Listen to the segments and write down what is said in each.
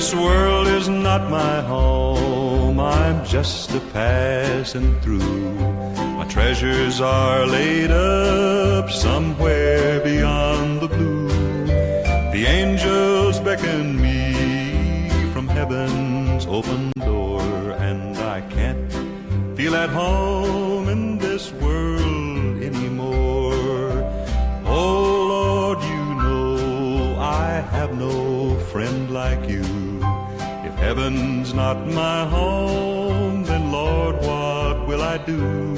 This world is not my home, I'm just a passing through. My treasures are laid up somewhere beyond the blue. The angels beckon me from heaven's open door, and I can't feel at home in this world anymore. Oh Lord, you know I have no friend like you. If heaven's not my home, then Lord, what will I do?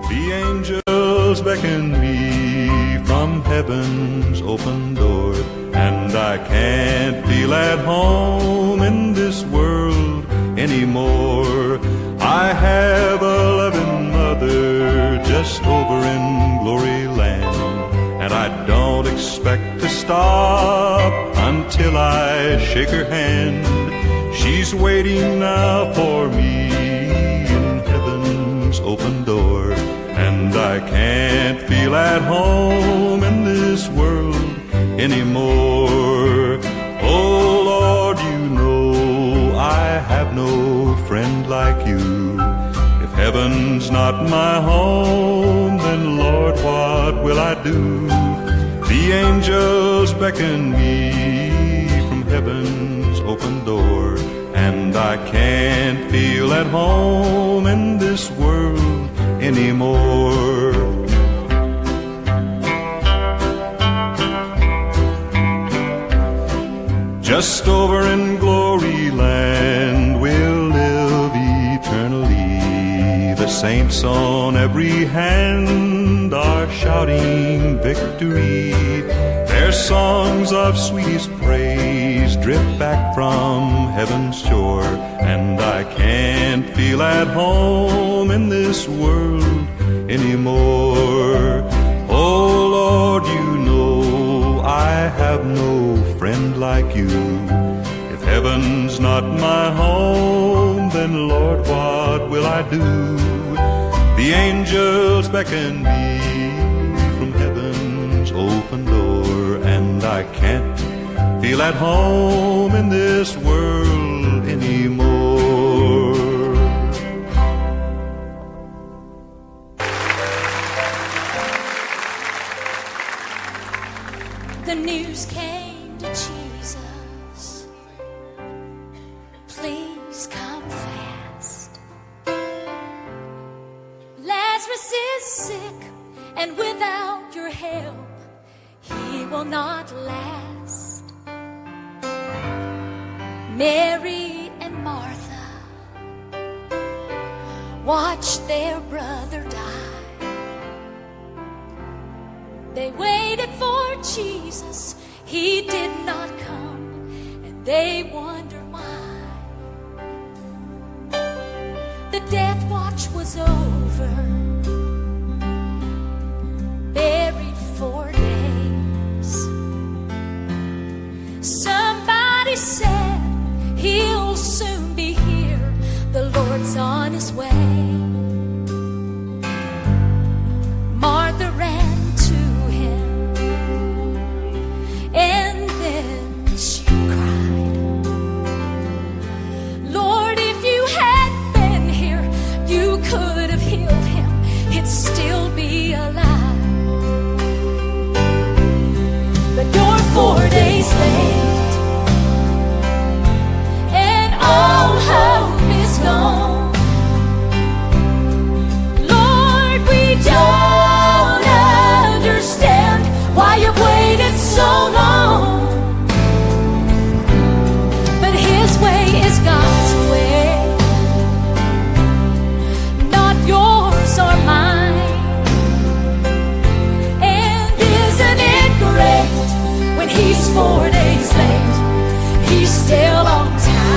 The angels beckon me from heaven's open door, and I can't feel at home in this world anymore. I have a loving mother just over in glory land, and I don't expect to stop until I shake her hand. She's waiting now for me in heaven's open door, and I can't feel at home in this world anymore. Oh Lord, you know I have no friend like you. If heaven's not my home, then Lord, what will I do? The angels beckon me from heaven's open door, and I can't feel at home in this world anymore. Just over in glory land we'll live eternally. The saints on every hand are shouting victory. Their songs of sweetest praise drift back from heaven's shore, and I can't feel at home in this world anymore. Oh Lord, you know I have no friend like you. If heaven's not my home, then Lord, what will I do? The angels beckon me from heaven's open door, and I can't feel at home in this world anymore. The news came to Jesus, please come fast. Lazarus is sick, and without your help, he will not last. Mary and Martha watched their brother die. They waited for Jesus, he did not come, and they wondered why. The death watch was over, buried 4 days. Somebody said he'll soon be here, the Lord's on his way. Martha ran to him, and then she cried, Lord, if you had been here, you could have healed him, he'd still be alive. But you're 4 days late, and all hope is gone. Lord, we don't understand why you've waited so long. But his way is God's way, not yours or mine. And isn't it great when he's 4 days late, he's still on time.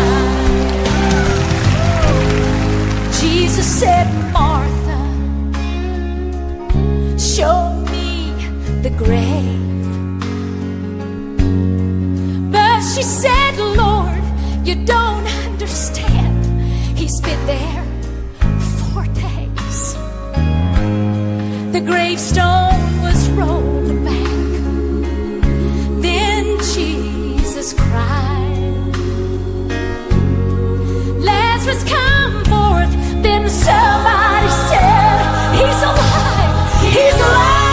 Jesus said, Martha, show me the grave. But she said, Lord, you don't understand, he's been there 4 days. The gravestone was rolled back, then Jesus cried, Lazarus, come forth. Then somebody said, he's alive, he's alive.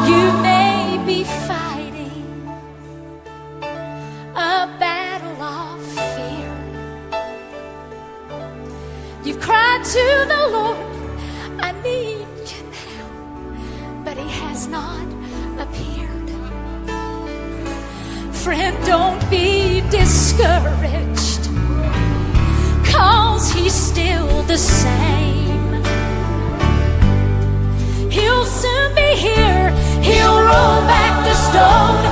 You may be fighting a battle of fear. You've cried to the Lord, I need you now, but he has not appeared. Friend, don't be discouraged, 'cause he's still the same. He'll soon be here, he'll roll back the stone.